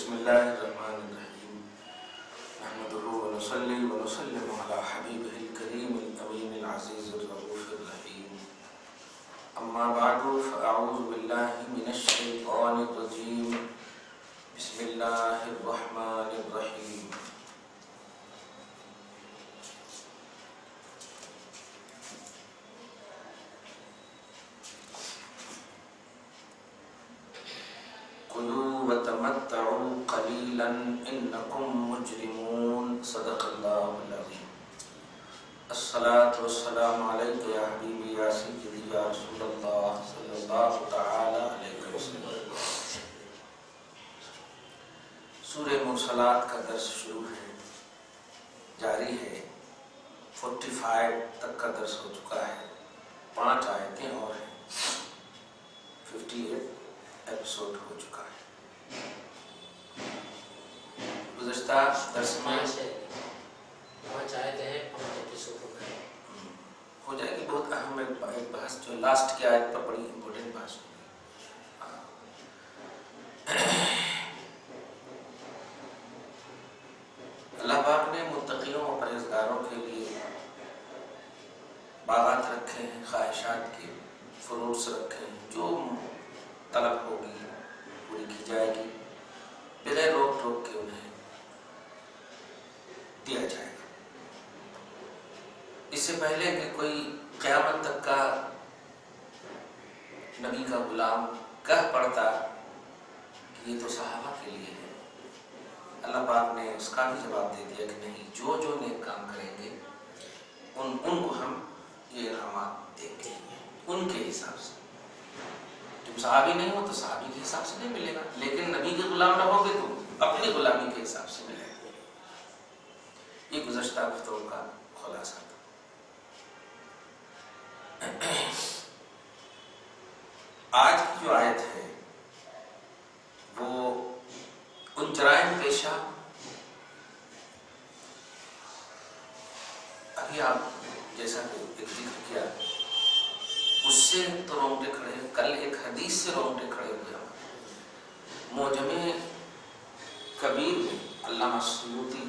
بسم الله الرحمن الرحيم نحمده ونصلي ونسلم على حبيبه الكريم الأمين العزيز الرؤوف الرحيم أما بعد فأعوذ بالله من الشيطان الرجيم بسم الله الرحمن الرحيم كلوا وتمتعوا قليلا إنكم مجرمون صدق الله العظيم الصلاة والسلام عليك يا حبيبي يا سيدي يا رسول الله صلى الله تعالى عليه وسلم. سورہ مرسلات کا درس شروع ہے، جاری ہے. 45 تک کا درس ہو چکا ہے، 5 آیتیں اور ہیں، 58 ایپیسوڈ ہو چکا ہے. گزشتہ درس میں 5 آیتیں ہیں، 5 ایپیسوڈ ہو گئے. ہو جائے گی. بہت اہم ایک بحث جو لاسٹ کی آیت پر بڑی امپورٹنٹ بحث ہوگی. اللہ پاک نے متقیوں اور پرہیزگاروں کے لیے باغات رکھے ہیں، خواہشات کے فروٹس رکھے ہیں، جو طلب ہوگی پوری کی جائے گی، بغیر روک ٹوک کے انہیں دیا جائے گا. اس سے پہلے کہ کوئی قیامت تک کا نبی کا غلام کہہ پڑتا کہ یہ تو صحابہ کے لیے ہے، اللہ پاک نے اس کا بھی جواب دے دیا کہ نہیں، جو نیک کام کریں گے ان کو ہم یہ انعامات دیں گے ان کے حساب سے. تم صحابی نہیں ہو تو صحابی کے حساب سے نہیں ملے گا، لیکن نبی کے غلام رہو گے تو اپنی غلامی کے حساب سے ملے گا. یہ گزشتہ گفتگو کا خلاصہ تھا. آج کی جو آیت ہے وہ ان جرائم پیشہ، ابھی آپ جیسا کہ ایک ذکر کیا اس سے تو رونگٹے کھڑے ہیں، کل ایک حدیث سے رونگٹے کھڑے ہوئے. معجم کبیر میں علامہ سیوطی،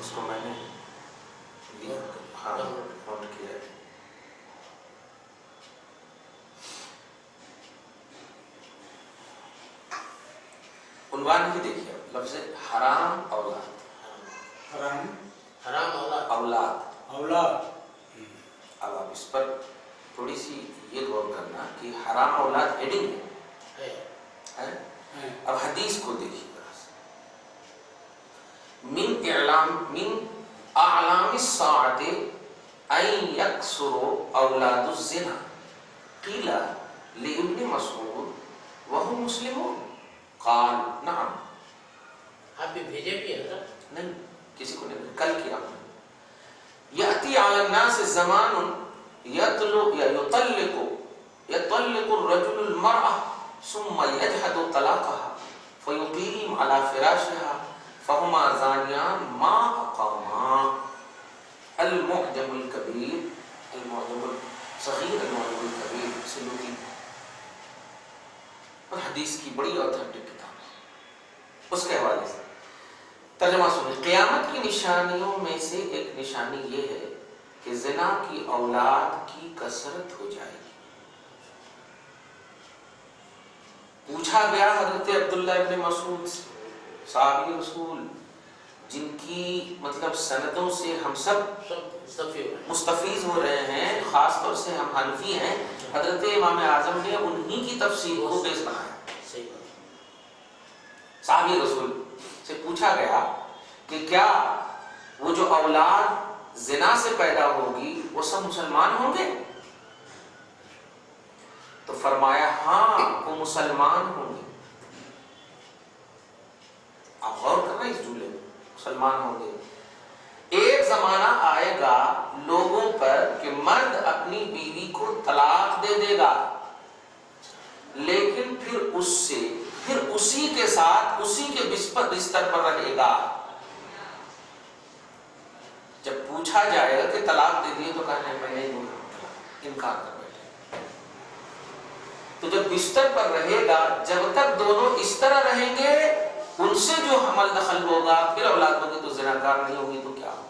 اس کو میں نے نوٹ کیا ہے، عنوان ہی دیکھیے، لفظ حرام اولاد. حرام اولاد. اب آپ اس پر تھوڑی سی یہ غور کرنا کہ حرام اولاد ہیڈنگ ہے. اب حدیث کو دیکھیے ذرا سے. من اعلام الساعۃ ان یکثر اولاد الزنا قیل لابن مسعود وهم مسلمون قال نعم. آپ بھی بھیجے بھی ہیں نا؟ نہیں، کسی کو نہیں، کل کیا ہم نے. یأتی علی الناس زمان يطلق الرجل المرأة ثم يجحد طلاقها فيقيم على فراشها فهما زانيان ما أقاما. المعجم الكبير، المعجم الصغير، المعجم الكبير سلوکی. اور حدیث کی بڑی اوتھینٹک کتاب ہے. اس کے حوالے سے ترجمہ سنیں. قیامت کی نشانیوں میں سے ایک نشانی یہ ہے کہ زنا کی اولاد کی کثرت ہو جائے گی. پوچھا گیا حضرت عبداللہ ابن مسعود سے، صحابی رسول جن کی مطلب سندوں سے ہم سب مستفیض ہو رہے ہیں، خاص طور سے ہم حنفی ہیں، حضرت امام اعظم نے انہی کی تفسیر کو بیس بنایا. صحابی رسول سے پوچھا گیا کہ کیا وہ جو اولاد زنا سے پیدا ہوگی وہ سب مسلمان ہوں گے؟ تو فرمایا ہاں وہ مسلمان ہوں گے. آپ غور کر رہے ہیں اس جملے میں، مسلمان ہوں گے. ایک زمانہ آئے گا لوگوں پر کہ مرد اپنی بیوی کو طلاق دے دے گا، لیکن پھر اسی کے ساتھ اسی کے بستر پر رہے گا. جب پوچھا جائے گا کہ طلاق دے دیے تو کہنا ہے میں نہیں دوں گا، انکار کر بیٹھے. تو جب بستر پر رہے گا جب تک دونوں اس طرح رہیں گے ان سے جو حمل دخل ہوگا پھر اولاد ہوگی تو زناکار نہیں ہوگی تو کیا ہوگا؟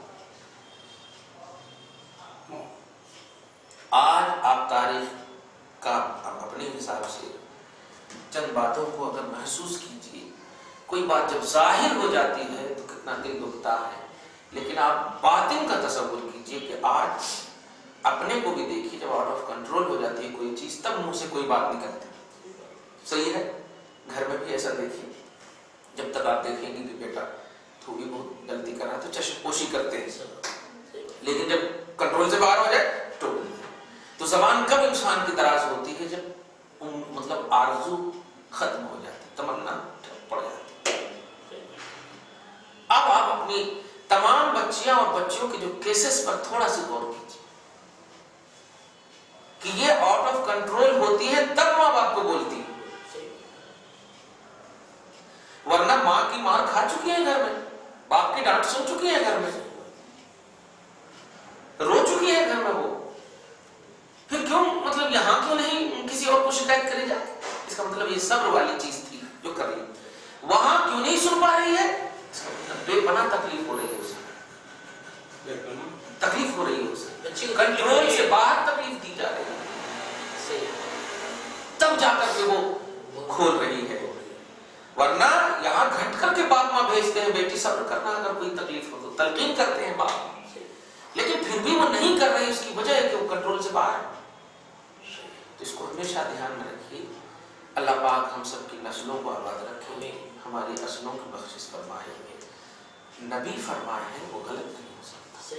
آج آپ تاریخ کا اپنے حساب سے چند باتوں کو اگر محسوس کیجئے، کوئی بات جب ظاہر ہو جاتی ہے تو کتنا دل دکھتا ہے، لیکن آپ باطن کا تصور کیجئے کہ آج اپنے کو بھی دیکھیے جب آؤٹ آف کنٹرول ہو جاتی ہے کوئی چیز تب منہ سے کوئی بات نکلتی، صحیح ہے؟ گھر میں بھی ایسا دیکھیے، جب تک آپ دیکھیں گے کہ بیٹا تو بھی بہت غلطی کر رہا تو چشم پوشی کرتے ہیں، لیکن جب کنٹرول سے باہر ہو جائے تو زبان کب انسان کی دراز ہوتی ہے؟ جب مطلب آرزو ختم ہو جاتی، تمنا پڑ جاتی۔ اب آپ اپنی تمام بچیاں اور بچیوں کے جو کیسز پر تھوڑا سا غور کیجیے کہ یہ آؤٹ آف کنٹرول ہوتی ہے تب ماں باپ کو بولتی ہے، ورنہ ماں کی مار کھا چکی ہے گھر میں، باپ کی ڈانٹ سن چکی ہے گھر میں، رو چکی ہے گھر میں، وہ پھر کیوں مطلب یہاں کیوں نہیں کسی اور کو شکایت کری جاتی؟ اس کا مطلب یہ صبر والی چیز تھی جو کر رہی، وہاں کیوں نہیں سن پا رہی ہے؟ اس کا مطلب بے پناہ تکلیف ہو رہی ہے اسے، تکلیف ہو رہی ہے اسے، کنٹرول سے باہر تکلیف دی جا رہی ہے، تب جا کر کے وہ کھول رہی ہے، ورنہ یہاں گھٹ کر کے باپ ماں بھیجتے ہیں بیٹی صبر کرنا، اگر کوئی تکلیف ہو تو تلقین کرتے ہیں باپ، لیکن پھر بھی وہ نہیں کر رہی، اس کی وجہ ہے کہ وہ کنٹرول سے باہر ہے۔ تو اس کو ہمیشہ دھیان میں رکھیے، اللہ پاک ہم سب کی نسلوں کو آباد رکھے، ہماری نسلوں کی بخشش فرمائے، نبی فرمائے ہیں وہ غلط نہیں ہو سکتا۔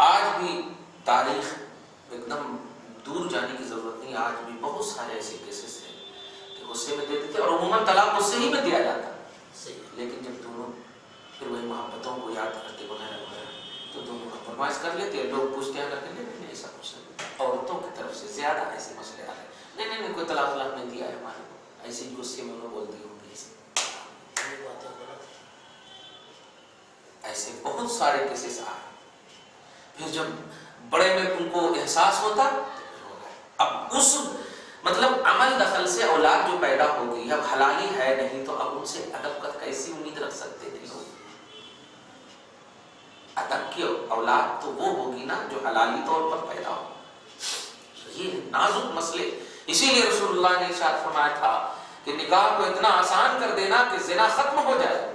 آج بھی تاریخ ایک دم دور جانے کی ضرورت نہیں، آج بھی بہت سارے ایسے کیسز ہیں کہ غصے میں دیتے تھے اور عموماً طلاق غصے ہی میں دیا جاتا، لیکن جب دونوں پھر وہی محبتوں کو یاد کرتے وغیرہ وغیرہ تو دونوں کمپرومائز کر لیتے ہیں، لوگ پوچھتے ہیں کرتے نہیں ایسا کچھ نہیں، عورتوں کی طرف سے زیادہ ایسے مسئلے آ رہے نہیں کوئی طلاق نہیں دیا ہے ہمارے کو، ایسے ہی غصے میں انہوں بول دی ہوگی، ایسے بہت سارے کیسز آئے، پھر جب بڑے میں ان کو احساس ہوتا اب اس مطلب عمل دخل سے اولاد جو پیدا ہوگی اب حلالی ہے نہیں تو اب ان سے ادب کا کیسی امید رکھ سکتے تھے لوگ؟ ادب کی اولاد تو وہ ہوگی نا جو حلالی طور پر پیدا ہو، یہ نازک مسئلے، اسی لیے رسول اللہ نے ارشاد فرمایا تھا کہ نکاح کو اتنا آسان کر دینا کہ زنا ختم ہو جائے۔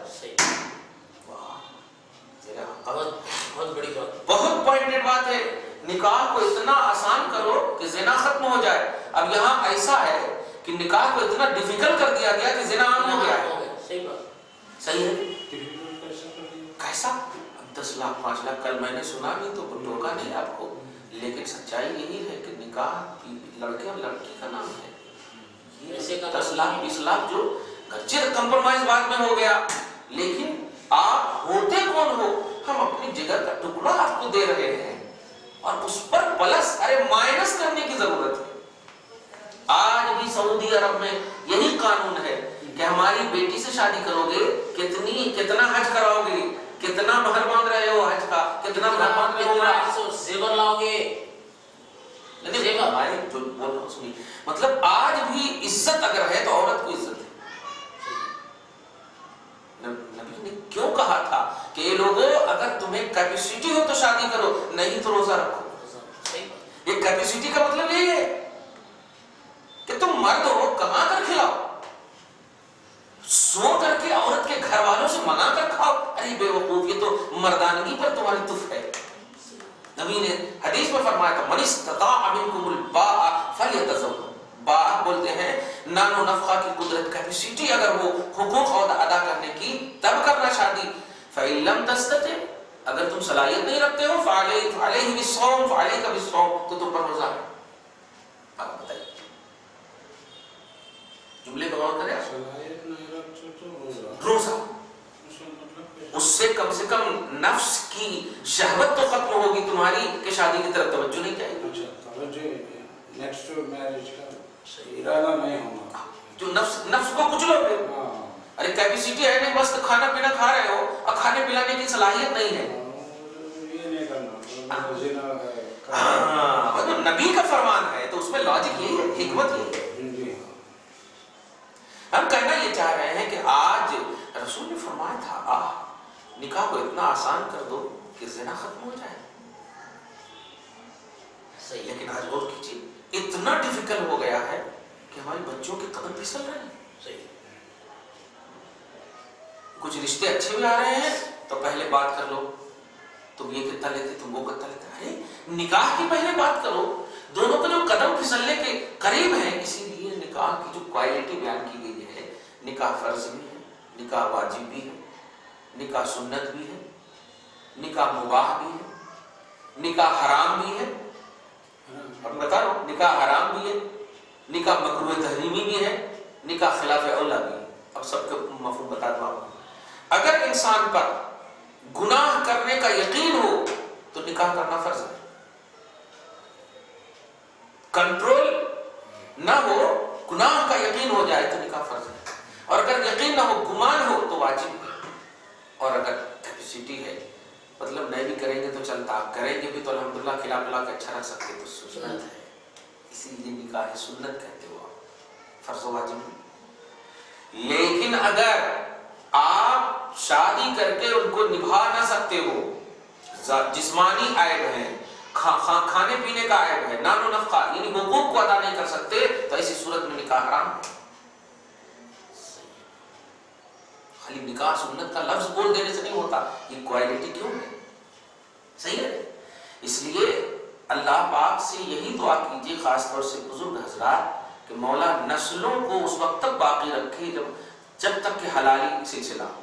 بہت بڑی بات، بہت پوائنٹڈ بات ہے، نکاح کو اتنا آسان کرو کہ زنا ختم ہو جائے۔ اب یہاں ایسا ہے کہ نکاح کو اتنا ڈیفیکلٹ کر دیا گیا کہ زنا عام ہو گیا ہے۔ صحیح بات، صحیح ہے، کیسا 10 لاکھ 5 لاکھ، کل میں نے سنا بھی تو ٹوکا نہیں آپ کو، لیکن سچائی یہی ہے کہ نکاح لڑکے اور لڑکی کا نام ہے، 10 لاکھ 20 لاکھ جو گھر کمپرومائز بعد میں ہو گیا، لیکن آپ ہوتے کون ہو؟ ہم اپنی جگر کا ٹکڑا آپ کو دے رہے ہیں اور اس پر پلس مائنس کرنے کی ضرورت ہے۔ آج بھی سعودی عرب میں یہی قانون ہے کہ ہماری بیٹی سے شادی کرو گے کتنا حج کراؤ گے، کتنا مہر مانگ رہے ہو حج کا، کتنا مہر مانگ رہے ہو، زیور لاؤ گے، جو بول رہا ہوں مطلب آج بھی عزت اگر ہے تو عورت کو عزت ہے۔ نبی نے کیوں کہا تھا کہ یہ لوگوں اگر تمہیں کیپیسٹی ہو تو شادی کرو، نہیں تو روزہ رکھو۔ یہ کیپیسٹی کا مطلب یہی ہے کہ تم مرد ہو، کما کر کھلاؤ، سو کر کے عورت کے گھر والوں سے منگا کر کھاؤ، ارے بے وقوف، یہ تو مردانگی پر تمہاری تف ہے۔ نبی نے حدیث میں فرمایا تھا من استطاع منکم الباء فلیتزوج، باء بولتے ہیں نان و نفقہ کی قدرت، کیپیسٹی اگر ہو حقوق ادا کرنے کی تب کرنا شادی، فإن لم تستطع، اگر تم صلاحیت نہیں رکھتے ہو فعلیہ بالصوم، فعلیک بالصوم، تو تم پر روزہ ہے۔ آپ بتائیے جملے پر غور کریں، صلاحیت نہیں رکھتے تو روزہ، اس سے کم نفس کی شہوت تو ختم ہوگی تمہاری کہ شادی کی طرف توجہ نہیں جائے گی۔ اچھا توجہ نیکسٹ میرج کا ارادہ نہیں ہونا، جو نفس کو کچلو گے، ارے کیپیسٹی ہے نہیں، بس کھانا پینا کھا رہے ہو اور کھانے پلانے کی صلاحیت نہیں ہے، یہ نہیں کرنا، زنا ہے، نبی کا فرمان ہے تو اس میں لاجک یہی ہے، حکمت یہی ہے. جی ہم کہنا یہ چاہ رہے ہیں کہ آج رسول نے فرمایا تھا نکاح کو اتنا آسان کر دو کہ زنا ختم ہو جائے. صحیح. لیکن آج غور کیجیے اتنا ڈیفیکلٹ ہو گیا ہے کہ ہمارے بچوں کے قدم پھسل رہے ہیں. صحیح. کچھ رشتے اچھے بھی آ رہے ہیں تو پہلے بات کر لو، تم یہ کتنا لیتے تم وہ کتنا لیتے. ارے نکاح کی پہلے بات کرو. دونوں کو جو قدم پھسلنے کے قریب ہیں، اسی لیے نکاح کی جو کوالٹی بیان کی گئی ہے، نکاح فرض بھی ہے، نکاح واجب بھی ہے، نکاح سنت بھی ہے، نکاح مباح بھی ہے، نکاح حرام بھی ہے. اب بتا رہا ہوں نکاح حرام بھی ہے، نکاح مکروہ تحریمی بھی ہے، نکاح خلاف اولا بھی ہے. اب سب کا مفہوم بتا دوں آپ کو. اگر انسان پر گناہ کرنے کا یقین ہو تو نکاح کرنا فرض ہے. کنٹرول نہ ہو، گناہ کا یقین ہو جائے تو نکاح فرض ہے. اور اگر یقین نہ ہو، گمان ہو تو واجب ہے. اور اگر کیپیسٹی ہے، مطلب نہیں بھی کریں گے تو چلتا، آپ کریں گے بھی تو الحمدللہ کھلا پلا کے اچھا رکھ سکتے تو سنت ہے. اسی لیے نکاح سنت کہتے ہو آپ، فرض و واجب نہیں. لیکن اگر آپ شادی کر کے ان کو نبھا نہ سکتے ہو، جسمانی عیب ہے، کھانے پینے کا عیب ہے، نان و نفقہ یعنی حقوق کو ادا نہیں کر سکتے، تو ایسی صورت میں نکاح حرام ہے. خالی نکاح سنت کا لفظ بول دینے سے نہیں ہوتا. یہ کوالٹی کیوں ہے؟ صحیح ہے. اس لیے اللہ پاک سے یہی دعا کیجیے، خاص طور سے بزرگ حضرات، کہ مولا نسلوں کو اس وقت تک باقی رکھے جب تک کہ حلالی سلسلہ ہو،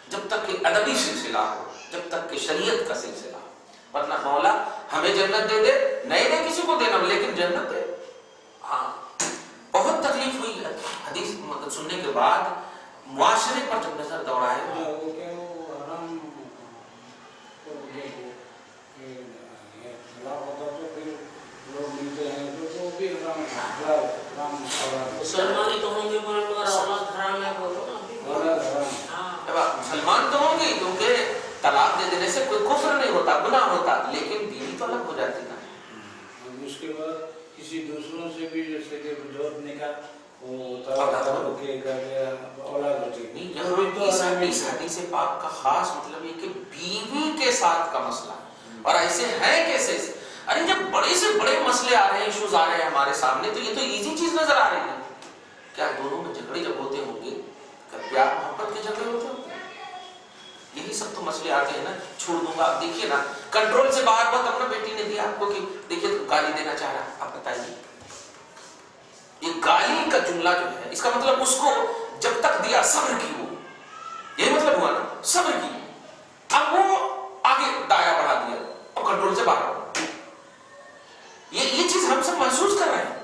جب تک کہ ادبی سلسلہ ہو، جب تک کہ شریعت کا سلسلہ ہو. ورنہ مولا ہمیں جنت دے دے، نہیں دے کسی کو دینا، لیکن جنت دے. ہاں بہت تکلیف ہوئی ہے حدیث سننے کے بعد. معاشرے پر جب نظر دوڑائے مسلمان تو ہوں گے مگر اولاد حرام ہے، بولو نا. مسلمان تو ہوں گے کیونکہ طلاق دے دینے سے کوئی کفر نہیں ہوتا، گناہ ہوتا، لیکن بیوی تو الگ ہو جاتی نا. اس کے بعد کسی دوسروں سے بھی جیسے کہ جوڑ نکاح اس حدیث پاک کا خاص مطلب یہ کہ بیوی کے ساتھ کا مسئلہ. اور ایسے ہیں کیسے؟ ارے جب بڑے سے بڑے مسئلے آ رہے ہیں، ایشوز آ رہے ہیں ہمارے سامنے، تو یہ تو ایزی چیز نظر آ رہی ہے. کیا دونوں میں جھگڑے جب ہوتے ہوں گے، پیار محبت کے جھگڑے ہوتے ہوں گے؟ یہی سب تو مسئلے آتے ہیں نا. چھوڑ دوں گا، آپ دیکھیے نا کنٹرول سے باہر. بہت اپنا بیٹی نے دیا آپ کو کہ دیکھیے گالی دینا چاہ رہا ہے، آپ بتائیے یہ گالی کا جملہ جو ہے اس کا مطلب اس کو جب تک دیا صبر کی ہو، یہی مطلب ہوا نا، صبر کی. اب وہ آگے دایا بڑھا دیا، اب کنٹرول سے باہر. یہ چیز ہم سب محسوس کر رہے ہیں،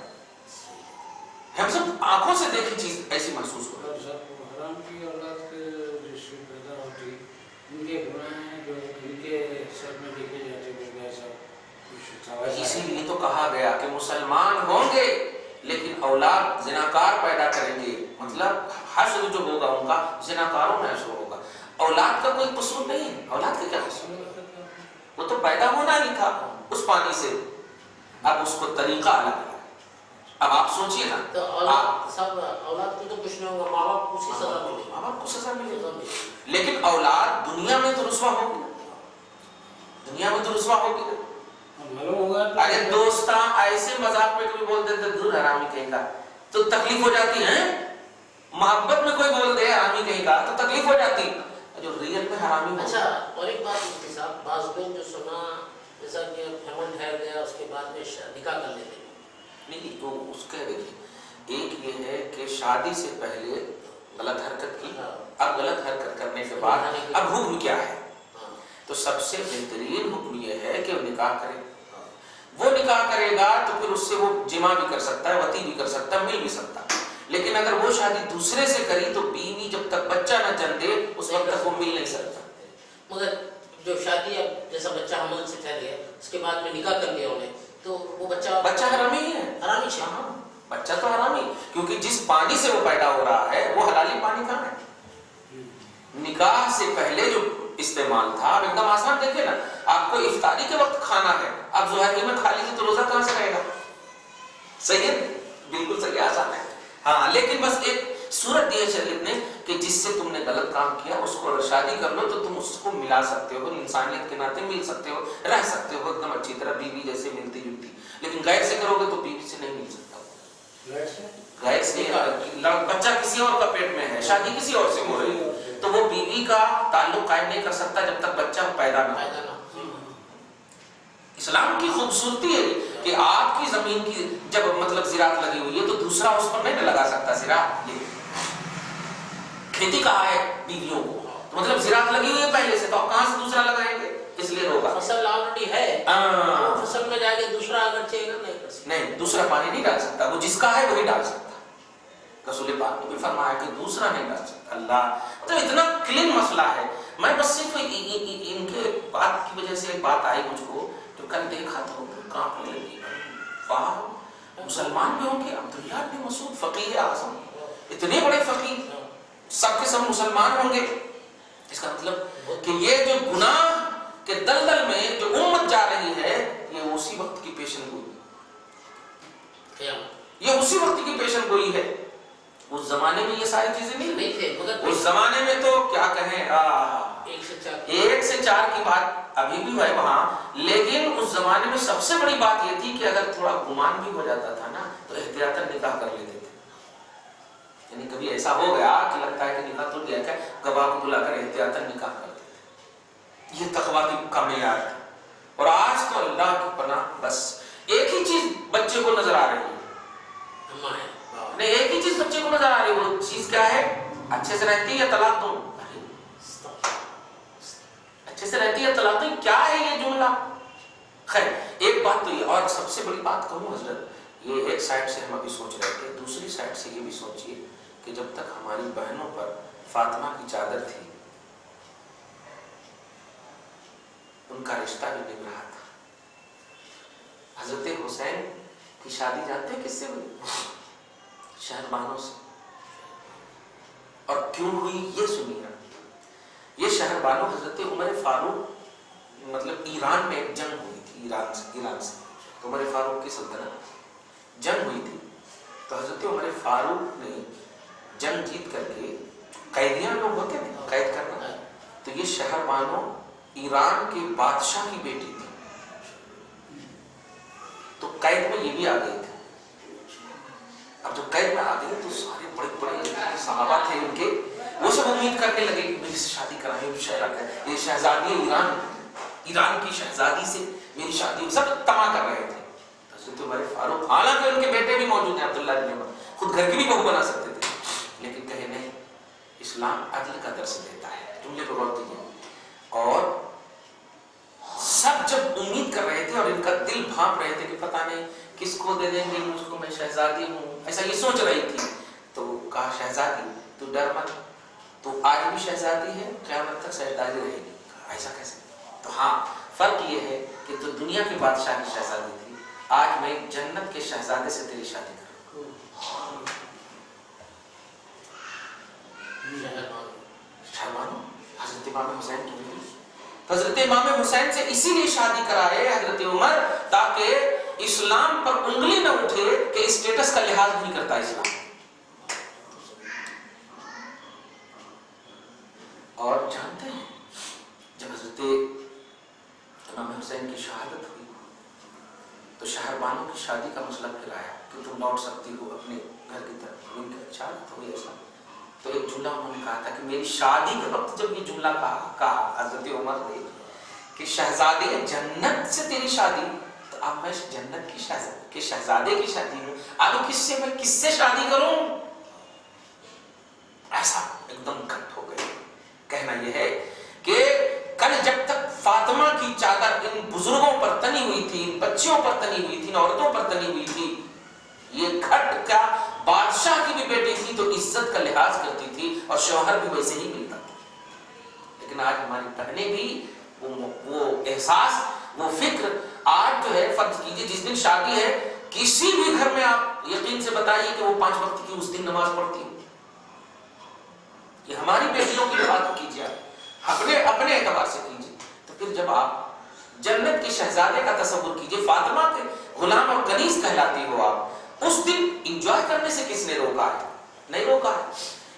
ہم سب آنکھوں سے دیکھی چیز ایسی محسوس ہو رہی ہے. حرام کی اولاد کے جس پیدا ہوتی ان کے گناہ ہیں جو ان کے سر میں لکھے جاتے ہیں، ایسا کچھ. اسی لیے تو کہا گیا کہ مسلمان ہوں گے لیکن اولاد زناکار پیدا کریں گے. مطلب حشر جو ہوگا ان کا زناکاروں میں حشر ہوگا. اولاد کا کوئی قصور نہیں ہے، اولاد کا کیا قصور ہے؟ وہ تو پیدا ہونا ہی تھا اس پانی سے. اب اس کو طریقہ الگ ہے. اب آپ سوچئے نا، تو اولاد سب اولاد کو تو کچھ نہیں ہوگا، ماں باپ کو اسی سزا ملے گی. ماں باپ کو سزا ملے گی، لیکن اولاد دنیا میں تو رسوا ہوگی نا، دنیا میں تو رسوا ہوگی نا. ارے دوستاں ایسے مذاق میں کبھی بول دیتے دور حرامی کہیں کا تو تکلیف ہو جاتی ہے. محبت میں کوئی بول دے حرامی کہیں کا تو تکلیف ہو جاتی، جو ریئل میں حرامی. اچھا اور ایک بات مفتی صاحب، بعض لوگ جو سنا جیسا کہ ہیمن ٹھہر گیا اس کے بعد میں نکاح کر لیتے ہیں. نہیں تو اس کا دیکھیے، ایک یہ ہے کہ شادی سے پہلے غلط حرکت کی، اب غلط حرکت کرنے کے بعد اب حکم کیا ہے؟ تو سب سے بہترین حکم یہ ہے کہ وہ نکاح کرے. وہ نکاح کرے گا تو پھر اس سے وہ جمع بھی کر سکتا ہے، وطی بھی کر سکتا ہے، مل بھی سکتا ہے. لیکن اگر وہ شادی دوسرے سے کری تو بیوی جب تک بچہ نہ جن دے اس وقت تک وہ مل نہیں سکتا. مگر جو شادی اب جیسا بچہ حمل سے ٹھہر گیا اس کے بعد میں نکاح کر لیا انہیں تو وہ بچہ حرامی ہی ہے. حرامی ہے. ہاں بچہ تو حرامی، کیونکہ جس پانی سے وہ پیدا ہو رہا ہے وہ حلالی پانی کہاں ہے؟ نکاح سے پہلے جو استعمال تھا. اب ایک دم آسان دیکھیں نا, آپ کو افطاری کے وقت کھانا ہے, آپ ظہر میں کھا لیجیے تو روزہ کہاں سے رہے گا؟ صحیح ہے, بالکل صحیح, آسان ہے. ہاں لیکن بس ایک صورت دی ہے شریعت نے کہ جس سے تم نے غلط کام کیا اس کو اگر شادی کر لو تو تم اس کو ملا سکتے ہو, انسانیت کے ناطے مل سکتے ہو, رہ سکتے ہو ایک دم اچھی طرح بیوی جیسے ملتی جلتی. لیکن غیر سے کرو گے تو بیوی سے نہیں مل سکتا. غیر سے بچہ کسی اور کا پیٹ میں ہے, شادی کسی اور سے ہو رہی ہے, تو وہ بیوی کا تعلق قائم نہیں کر سکتا جب تک بچہ پیدا نہ ہو. اسلام کی خوبصورتی ہے کہ آپ کی زمین کی جب مطلب زراعت لگی ہوئی ہے تو دوسرا اس پر نہیں لگا سکتا زراعت. کھیتی کہا ہے بیویوں کو, تو مطلب زراعت لگی ہوئی ہے پہلے سے, تو آپ کہاں سے دوسرا لگائیں گے؟ اس لیے روکا. فصل آلریڈی ہے, فصل میں جا کے دوسرا اگر چاہیے گا نہیں کر سکتا. نہیں, دوسرا پانی نہیں ڈال سکتا, وہ جس کا ہے وہی ڈال سکتا. رسول پاک نے بھی فرمایا کہ دوسرا نہیں ڈال سکتا. اللہ مطلب اتنا کلین مسئلہ ہے. میں بس صرف ان کے بات کی وجہ سے ایک بات آئی مجھ کو, جو کل دیکھا تو کانپنے لگی. وہاں مسلمان بھی ہوں گے, عبداللہ بن مسعود فقیہ اعظم, اتنے بڑے فقیہ, سب کے سب مسلمان ہوں گے. اس کا مطلب کہ یہ جو گناہ کے دلدل میں جو امت جا رہی ہے, یہ اسی وقت کی پیشن گوئی, یہ اسی وقت کی پیشن گوئی ہے. اس زمانے میں یہ ساری چیزیں نہیں تھے, مگر اس زمانے میں تو کیا کہیں, 1 سے 4 کی بات ابھی بھی ہے وہاں, لیکن اس زمانے میں سب سے بڑی بات یہ تھی کہ اگر تھوڑا گمان بھی ہو جاتا تھا نا تو احتیاطاً نکاح کر لیتے تھے. یعنی کبھی ایسا ہو گیا کہ لگتا ہے کہ نکاح ٹوٹ گیا, کیا گواہ کو بلا کر احتیاطاً نکاح کر دیتے تھے. یہ تقویٰ کی کا معیار تھا. اور آج تو اللہ کی پناہ بس ایک ہی چیز بچے کو نظر آ رہی ہے, نہیں ایک ہی چیز بچے کو نظر آ رہی ہے. وہ چیز کیا ہے؟ اچھے سے رہتی ہے یا طلاق دوں, اچھے سے رہتی ہے یا طلاق دوں, کیا ہے یہ جملہ؟ خیر ایک بات تو یہ, اور سب سے بڑی بات کہوں حضرت, یہ ایک سائڈ سے ہم ابھی سوچ رہے تھے, دوسری سائڈ سے یہ بھی سوچئے کہ جب تک ہماری بہنوں پر فاطمہ کی چادر تھی, ان کا رشتہ بھی نبھ رہا تھا. حضرت حسین کی شادی جانتے ہیں کس سے ہوئی؟ شہربانوں سے. اور کیوں ہوئی یہ سنیے. یہ شہربانوں حضرت عمر فاروق مطلب ایران میں ایک جنگ ہوئی تھی, ایران سے عمر فاروق کی سلطنت جنگ ہوئی تھی. تو حضرت عمر فاروق نے جنگ جیت کر کے قیدیاں لوگ ہوتے ہیں قید کرنا, تو یہ شہربانوں ایران کے بادشاہ کی بیٹی تھی, تو قید میں یہ بھی آ گئی تھی. اب جب قید میں آ گئی تو سارے بڑے بڑے صحابہ تھے ان کے, وہ سب امید کرنے لگے کہ میری سے شادی کرائیں, یہ شہزادی ایران کی شہزادی سے میری شادی, سب تما کر رہے تھے. حضرت عمر فاروق, حالانکہ ان کے بیٹے بھی موجود ہیں عبداللہ بن عمر, خود گھر کی بھی بہو بنا سکتے تھے, لیکن کہے نہیں, اسلام عدل کا درس دیتا ہے. جملے پر غور کیجیے. اور سب جب امید کر رہے تھے اور ان کا دل بھانپ رہے تھے کہ پتہ نہیں کس کو دے دیں گے, مجھ کو, میں شہزادی ہوں, ایسا یہ سوچ رہی تھی, تو کہا شہزادی تو ڈر مت, تو آج بھی شہزادی ہے, قیامت تک شہزادی رہے گی. ایسا کیسے؟ تو ہاں فرق یہ ہے کہ تو دنیا کے بادشاہ کی شہزادی تھی, آج میں جنت کے شہزادے سے تیری شادی کروں. شہربانو حضرت امام حسین کی بیوی, حضرت امام حسین سے اسی لیے شادی کرائے حضرت عمر, تاکہ اسلام پر انگلی نہ اٹھے کہ اسٹیٹس کا لحاظ نہیں کرتا اسلام. اور جانتے ہیں جب حضرت امام حسین کی شہادت ہوئی تو شہربانوں کی شادی کا مسئلہ پھر آیا کہ تم لوٹ سکتی ہو اپنے گھر کی طرف. ان کی شہادت ہوئی ایسا, تو ایک جملہ انہوں نے کہا تھا کہ میری شادی کے وقت جب یہ جملہ کہا حضرت عمر نے کہ شہزادے جنت سے تیری شادی, تو اب میں جنت کی شہزادے کی شادی ہوں, اب میں کس سے شادی کروں؟ ایسا ایک دم کٹ ہو گئے. کہنا یہ ہے کہ کل جب تک فاطمہ کی چادر ان بزرگوں پر تنی ہوئی تھی, ان بچیوں پر تنی ہوئی تھی, ان عورتوں پر تنی ہوئی تھی, یہ گھٹ کا بادشاہ کی بھی بیٹی تھی تو عزت کا لحاظ کرتی تھی اور شوہر بھی ویسے ہی ملتا تھا. لیکن آج ہماری بہنیں بھی وہ احساس, وہ فکر, آج جو ہے فرض کیجئے جس دن شادی ہے کسی بھی گھر میں آپ یقین سے بتائیے کہ وہ 5 وقت کی اس دن نماز پڑھتی ہے. یہ ہماری بیٹیوں کی بات کیجئے, اپنے اعتبار سے کیجیے. تو پھر جب آپ جنت کے شہزادے کا تصور کیجیے، فاطمہ کے غلام اور کنیز کہلاتی ہو آپ، اس دن انجوائے کرنے سے کس نے روکا ہے؟ نہیں روکا ہے.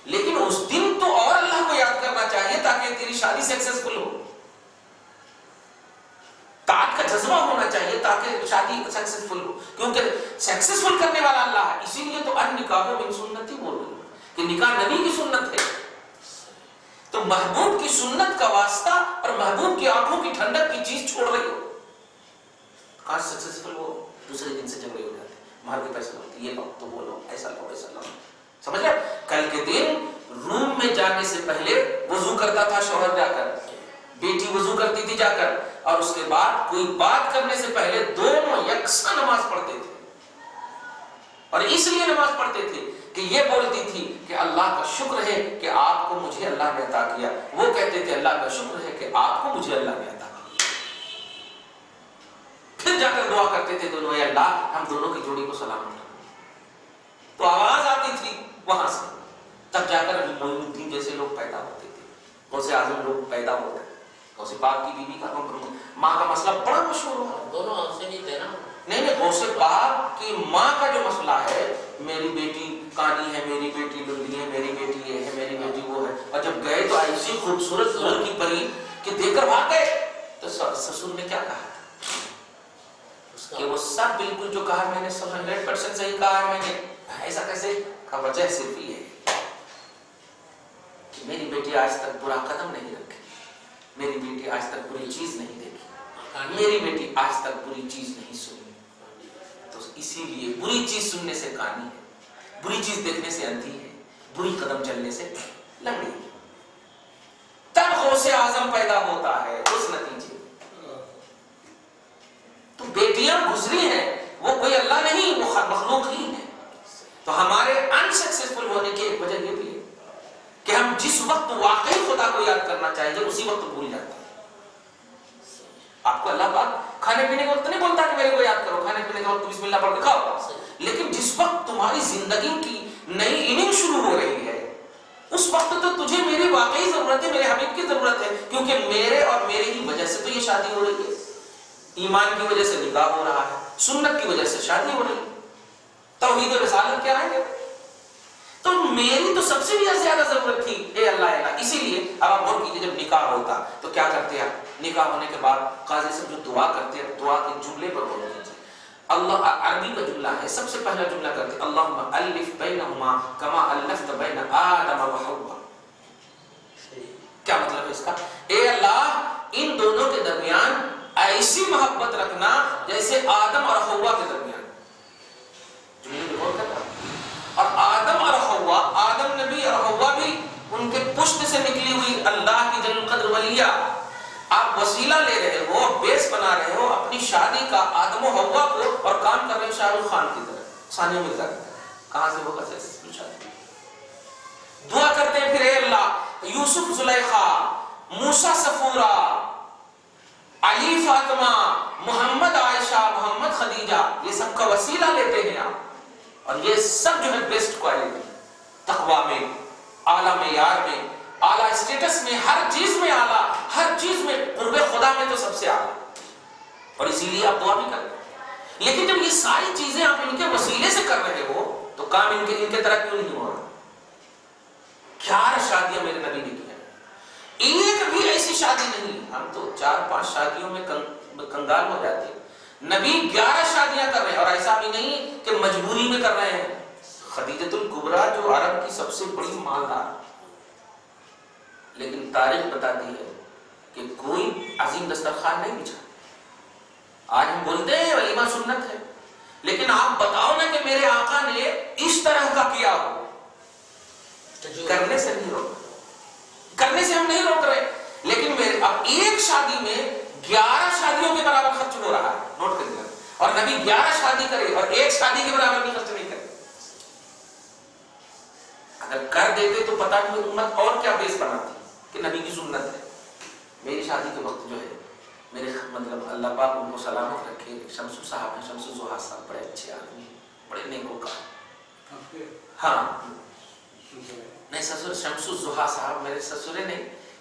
لیکن اس دن تو اور اللہ کو یاد کرنا چاہیے تاکہ تیری شادی سکسیسفل ہو. طاعت کا جذبہ ہونا چاہیے تاکہ شادی سکسیسفل ہو، کیونکہ سکسیسفل کرنے والا اللہ ہے. اسی لیے تو النکاح من سنتی بول رہی ہے کہ نکاح نبی کی سنت ہے. تو محبوب کی سنت کا واسطہ اور محبوب کی آنکھوں کی ٹھنڈک کی چیز چھوڑ رہی ہو. کاش سکسیسفل ہو، دوسرے دن سے جھگڑے ہو جاتے، مار کے پیسے ہوتے، یہ لو تو بولو، ایسا لو ایسا لو. سمجھ گئے؟ کل کے دن روم میں جانے سے پہلے وضو کرتا تھا شوہر جا کر، بیٹی وضو کرتی تھی جا کر، اور اس کے بعد کوئی بات کرنے سے پہلے دونوں یکساں نماز پڑھتے تھے. اور اس لیے نماز پڑھتے تھے کہ یہ بولتی تھی کہ اللہ کا شکر ہے کہ آپ کو مجھے اللہ نے عطا کیا، وہ کہتے تھے اللہ کا شکر ہے کہ آپ کو مجھے اللہ نے عطا کیا. پھر جا کر دعا کرتے تھے دونوں، اے اللہ ہم دونوں کی جوڑی کو سلامت رکھو. تو آواز آتی تھی وہاں سے، تب جا کر معین الدین جیسے لوگ پیدا ہوتے تھے، غوث اعظم لوگ پیدا ہوتے تھے. غوث پاک کی بیوی کا ماں کا مسئلہ بڑا مشہور ہوا. دونوں ہم سے نہیں تھے نا. نہیں غوث پاک کی ماں کا جو مسئلہ ہے، میری بیٹی کانی ہے، میری بیٹی لنگی ہے، میری بیٹی یہ ہے، میری بیٹی وہ ہے. اور جب گئے تو ایسی خوبصورت دور کی پری کہ دیکھ کر بھاگ گئے. تو سسر نے کیا کہا کہ وہ سب بالکل جو کہا میں نے سب 100% صحیح کہا ہے میں نے. ایسا کیسے؟ کا وجہ صرف یہ ہے کہ میری بیٹی آج تک برا قدم نہیں رکھی، میری بیٹی آج تک بری چیز نہیں دیکھی، میری بیٹی آج تک بری چیز نہیں سنی. تو اسی لیے بری چیز سننے سے کانی ہے، بری چیز دیکھنے سے اندھی ہے، بری قدم چلنے سے لنگڑی ہے. تب غوث اعظم پیدا ہوتا ہے اس نتیجے. تو بیٹیاں گزری ہیں، وہ کوئی اللہ نہیں، وہ مخلوق ہی ہے. تو ہمارے انسکسیسفل ہونے کی ایک وجہ یہ بھی ہے کہ ہم جس وقت واقعی خدا کو یاد کرنا چاہیے اسی وقت بھول جاتے ہیں. آپ کو اللہ پاک کھانے پینے کے وقت نہیں بولتا کہ میرے کو یاد کرو، کھانے پینے کے وقت بسم اللہ پڑھ کے کھاؤ. لیکن جس وقت تمہاری زندگی کی نئی اننگ شروع ہو رہی ہے اس وقت تو تجھے میری واقعی ضرورت ہے، میرے حبیب کی ضرورت ہے، کیونکہ میرے اور میرے ہی وجہ سے تو یہ شادی ہو رہی ہے. ایمان کی وجہ سے نکاح ہو رہا ہے، سنت کی وجہ سے شادی ہو رہی ہے. توحید و رسالت کیا ہے؟ تو میری تو سب سے بھی زیادہ ضرورت تھی اے اللہ. اسی لیے اب آپ غور کیجیے، جب نکاح ہوتا تو کیا کرتے ہیں؟ نکاح ہونے کے بعد قاضی صاحب جو دعا کرتے ہیں، دعا کے جملے پر غور کیجیے. اللہ عربی کا جملہ ہے، سب سے پہلا جملہ کرتے اللہم الف بینہما کما الفت بین آدم و حوا. کیا مطلب ہے اس کا؟ اے اللہ ان دونوں کے درمیان ایسی محبت رکھنا جیسے آدم اور حوا کے درمیان. جملے پہ غور کرنا. اور آدم اور حوا، آدم نبی اور حوا بھی ان کے پشت سے نکلی ہوئی اللہ کی جل القدر ولیہ. آپ وسیلہ لے رہے ہو، بیس بنا رہے ہو اپنی شادی کا آدم و حوا کو، اور کام کر رہے ہو شاہ رخ خان کی طرح، ثانیہ مرزا کی طرح. کہاں سے ہوگا سکسیسفل شادی؟ دعا کرتے ہیں پھر اے اللہ یوسف زلیخا، موسیٰ صفورہ، علی فاطمہ، محمد عائشہ، محمد خدیجہ، یہ سب کا وسیلہ لیتے ہیں آپ. اور یہ سب جو ہے بیسٹ کوالٹی، تقویٰ میں، اعلیٰ معیار میں، اعلیٰ اسٹیٹس میں، ہر چیز میں اعلیٰ، ہر چیز میں قرب خدا میں تو سب سے اعلیٰ. اور اسی لیے آپ دعا بھی کرتے ہیں. لیکن جب یہ ساری چیزیں آپ ان کے وسیلے سے کر رہے ہو تو کام ان کے طرح کیوں نہیں ہو رہا؟ 11 شادیاں میرے نبی نے کی ہیں، ایک بھی ایسی شادی نہیں. ہم تو 4-5 شادیوں میں کنگال ہو جاتے ہیں. نبی 11 شادیاں کر رہے ہیں، اور ایسا بھی نہیں کہ مجبوری میں کر رہے ہیں. خدیجۃ الکبریٰ جو عرب کی سب سے بڑی مالدار، لیکن تاریخ بتاتی ہے کہ کوئی عظیم دسترخوان نہیں بچھا. آج ہم بولتے ہیں ولیمہ سنت ہے، لیکن آپ بتاؤ نا کہ میرے آقا نے اس طرح کا کیا ہو. کرنے سے نہیں روک، کرنے سے ہم نہیں روک رہے، لیکن میرے اب ایک شادی میں 11 شادیوں کے برابر خرچ ہو رہا ہے. نوٹ کر لیا. اور نبی 11 شادی کرے اور ایک شادی کے برابر بھی خرچ نہیں کرے. اگر کر دیتے تو پتہ نہیں امت اور کیا بیس بناتی کہ نبی کی سنت ہے. میری شادی کے وقت جو ہے میرے مطلب اللہ پاک ان کو سلامت رکھے، شمسو صاحب ہیں، شمسو زہا صاحب، بڑے اچھے آدمی، بڑے نیکوکار. ہاں نہیں سسر شمسو زہا صاحب میرے سسرے نہیں،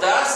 10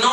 9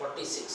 46,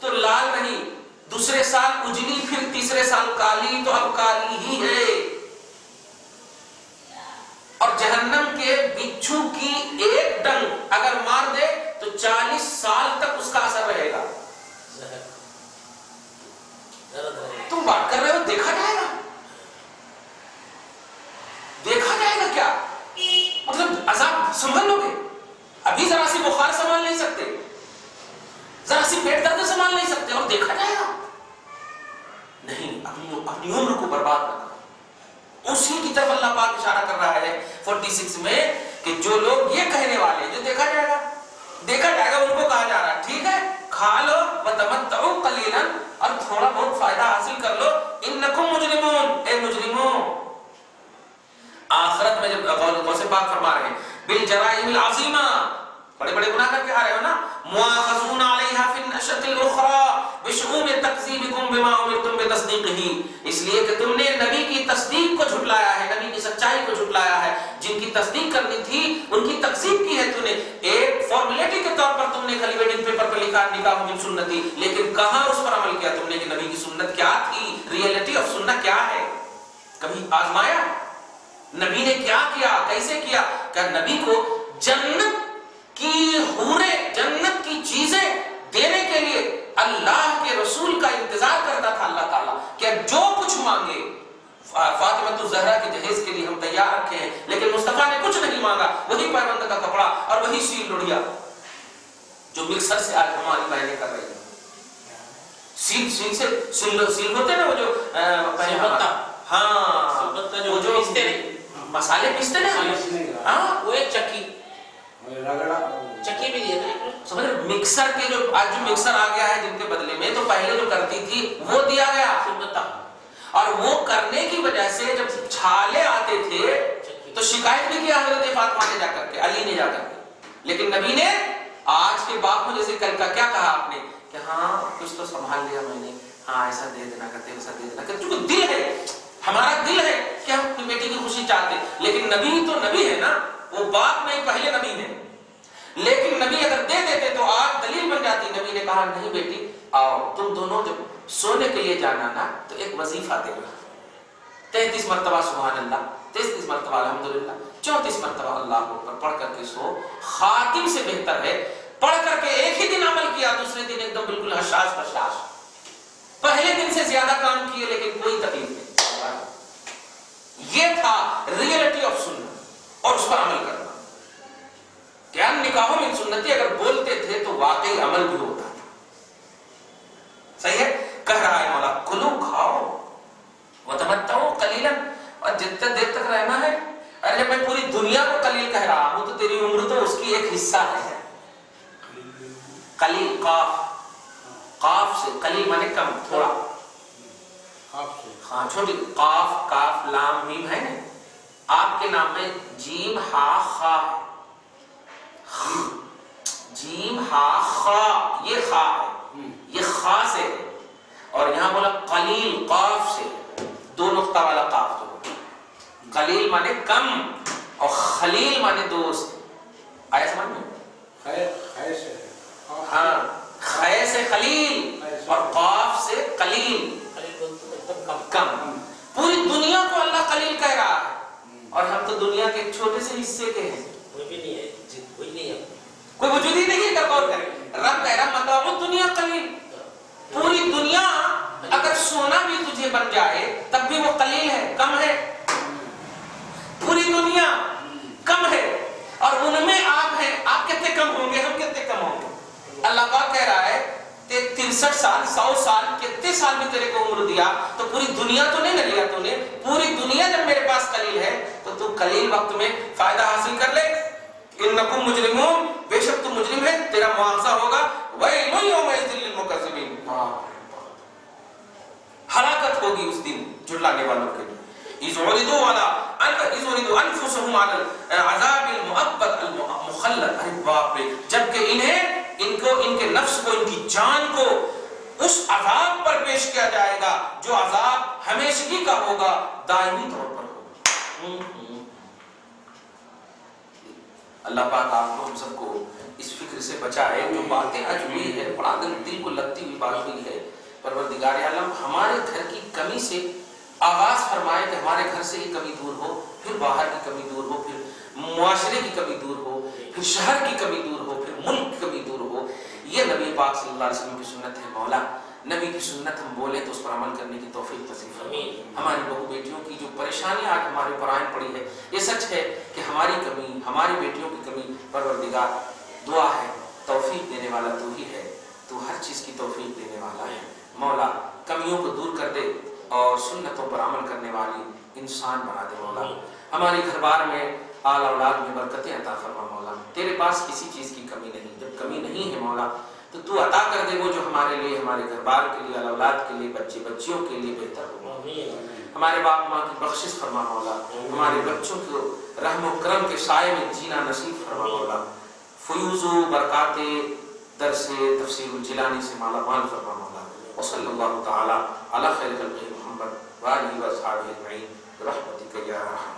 تو لال نہیں، دوسرے سال اجلی، پھر تیسرے سال کالی، تو اب کالی ہی ہے۔ اور جہنم کے بچھو کی ایک ڈنگ اگر مار دے تو 40 سال تک اس کا اثر رہے گا۔ تم بات کر رہے ہو دیکھا جائے گا، دیکھا جائے گا کیا مطلب عذاب سنبھل لو گے؟ ابھی ذرا سی بخار سنبھال نہیں سکتے، ذرا سی پیٹ درد سنبھال نہیں سکتے، اور دیکھا جائے گا؟ نہیں، اپنی عمر کو برباد نہ کرو۔ اسی کی طرف اللہ پاک اشارہ کر رہا ہے 46 میں کہ جو لوگ یہ کہنے والے جو دیکھا جائے گا، دیکھا جائے گا، ان کو کہا جا رہا ہے ٹھیک ہے کھا لو وتمتعوا قلیلا، اور تھوڑا بہت فائدہ حاصل کر لو، انکم مجرمون، اے مجرموں۔ آخرت میں جب غوث پاک فرما رہے ہیں بالجرائم العظیمہ، بڑے بڑے گناہ کر کے آ رہے ہو نا، مؤاخذون علیہا فی النشۃ الاخری بشؤم تکذیبکم بما امرتم بتصدیقہ، اس لیے کہ تم نے نبی کی تصدیق کو جھٹلایا ہے، نبی کی سچائی کو جھٹلایا ہے، جن کی تصدیق کرنی تھی ان کی تکذیب کی ہے تم نے، ایک فارمیلٹی کے طور پر تم نے خالی ویڈنگ پیپر پر لکھا نکاح من سنتی، لیکن کہاں اس پر عمل کیا تم نے کہ نبی کی سنت کیا تھی، ریئلٹی آف سنت کیا ہے؟ کبھی آزمایا نبی نے کیا کیا، کیسے کیا؟ کہ نبی کو جنت کی حوریں، جنت کی چیزیں دینے کے لیے اللہ کے رسول کا انتظار کرتا تھا اللہ تعالیٰ کہ جو کچھ مانگے، فاطمہ الزہرا کے جہیز کے لیے ہم تیار رکھے ہیں، لیکن مصطفیٰ نے کچھ نہیں مانگا، وہی پیبند کا کپڑا اور وہی سیل لڑیا جو مکسر سے آج ہماری بہنیں کر رہی ہیں۔ سیل ہوتے نا وہ جو ہاں وہ جو مسالے پیستے نا، ہاں وہ ایک چکی بھی دیے نا، سمجھ مکسر کے جو آج جو مکسر آ گیا ہے جن کے بدلے میں، تو پہلے جو کرتی تھی وہ دیا گیا، اور وہ کرنے کی وجہ سے جب چھالے آتے تھے تو شکایت بھی کیا حضرت فاطمہ نے جا کر کے، علی نے جا کر کے، لیکن نبی نے آج کے باپ کو جیسے کل کا کیا کہا آپ نے کہ ہاں کچھ تو سنبھال لیا میں نے، ہاں ایسا دے دینا کرتے، ایسا دے دینا کرتے، چونکہ دل ہے، ہمارا دل ہے کہ ہم اپنی بیٹی کی خوشی چاہتے، لیکن نبی تو نبی ہے نا، وہ باپ نہیں پہلے نبی ہے، لیکن نبی اگر دے دیتے تو آج دلیل بن جاتی۔ نبی نے کہا نہیں بیٹی آؤ، تم دونوں جب سونے کے لیے جانا نا تو ایک وظیفہ دے گا، 33 مرتبہ سبحان اللہ، 33 مرتبہ الحمدللہ، 34 مرتبہ اللہ اکبر پڑھ کر کے سو، خاتم سے بہتر ہے پڑھ کر کے ایک ہی دن عمل کیا، دوسرے دن ایک دم بالکل حشاش بشاش، پہلے دن سے زیادہ کام کیے لیکن کوئی تکلیف نہیں۔ یہ تھا ریئلٹی آف سنت، اور اس پر عمل کرنا۔ کیا نکاحوں من سنتی اگر بولتے تھے تو واقعی عمل بھی ہوتا تھا، صحیح ہے؟ کہہ رہا ہے مولا کلو کھاؤ وتمتعوا قلیلا، اور جتنے دیر تک رہنا ہے، ارے جب میں پوری دنیا کو قلیل کہہ رہا ہوں تو تیری عمر تو اس کی ایک حصہ ہے۔ قلیل قاف سے، قلیل مانے کم، تھوڑا، ہاں چھوٹی، قاف کاف لام میم ہے نا، آپ کے نام میں جیم ہا خا، جیم ہا خا، یہ خا ہے، یہ خا سے ہے، اور یہاں بولا قلیل قاف سے، 2 نقطہ والا قاف، جو قلیل مانے کم اور خلیل مانے دوست، آیا سمجھ میں؟ ہاں، خے سے خلیل اور قاف سے قلیل، کم۔ پوری دنیا کو اللہ قلیل کہہ رہا ہے، اور ہم تو دنیا کے ایک چھوٹے سے حصے کے ہیں، کوئی بھی نہیں ہے، کوئی نہیں ہے، کوئی وجود ہی نہیں ہے۔ غور کریں، رب کہہ رہا متاع الدنیا قلیل، پوری دنیا اگر سونا بھی تجھے بن جائے تب بھی وہ قلیل ہے، کم ہے، پوری دنیا کم ہے، اور ان میں آپ ہیں، آپ کتنے کم ہوں گے، ہم کتنے کم ہوں گے۔ اللہ پاک کہہ رہا ہے 63 سال 100 سال کتنے سال میں تیرے کو عمر دیا، تو پوری دنیا تو نہیں نہ لیا تو نے، پوری دنیا جب میرے پاس قلیل ہے تو تو قلیل وقت میں فائدہ حاصل کر لے۔ انکم مجرمون، بے شک تو مجرم ہے، تیرا مواخذہ ہوگا، ویل یومئذ للمکذبین، ہلاکت ہوگی اس دن جھٹلانے والوں کے لیے۔ اذ عرضوا انفسهم على العذاب المؤبد المخلد، ارے باپ رے، جبکہ ان کے نفس کو، ان کی جان کو اس عذاب پر پیش کیا جائے گا جو عذاب ہمیشگی کا ہوگا، دائمی طور پر ہوگا۔ اللہ پاک آپ کو ہم سب کو اس فکر سے بچائے جو باتیں آج ہوئی دل کو لگتی ہوئی بات ہوئی ہے، پروردگار عالم ہمارے گھر کی کمی سے آغاز فرمائے کہ ہمارے گھر سے ہی کمی دور ہو، پھر باہر کی کمی دور ہو، پھر معاشرے کی کمی دور ہو، پھر شہر کی کمی دور ہو، پھر ملک کی کمی دور ہو۔ یہ نبی پاک صلی اللہ علیہ وسلم کی سنت ہے۔ مولا نبی کی سنت ہم بولیں تو اس پر عمل کرنے کی توفیق نصیب فرما۔ ہماری بہو بیٹیوں کی جو پریشانیاں آج ہمارے اوپر عائد پڑی ہے، یہ سچ ہے کہ ہماری کمی، ہماری بیٹیوں کی کمی، پروردگار دعا ہے توفیق دینے والا تو ہی ہے، تو ہر چیز کی توفیق دینے والا ہے۔ مولا کمیوں کو دور کر دے اور سنتوں پر عمل کرنے والی انسان بنا دے مولا۔ ہماری گھر بار میں آل اولاد میں برکتیں عطا فرما مولا۔ تیرے پاس کسی چیز کی کمی نہیں، جب کمی نہیں ہے مولا تو تو عطا کر دے وہ جو ہمارے لیے، ہمارے گھر بار کے لیے، آل اولاد کے لیے، بچے بچیوں کے لیے بہتر ہو۔ ہمارے باپ ماں کی بخشش فرما مولا، ہمارے بچوں کو رحم و کرم کے سائے میں جینا نصیب فرما مولا۔ فیوز و برکات در سے تفسیر الجیلانی سے مالا مال فرما مولا۔ وصلی اللہ تعالی علی خیر خلقہ محمد وآلہ وصحبہ اجمعین برحمتک یا ارحم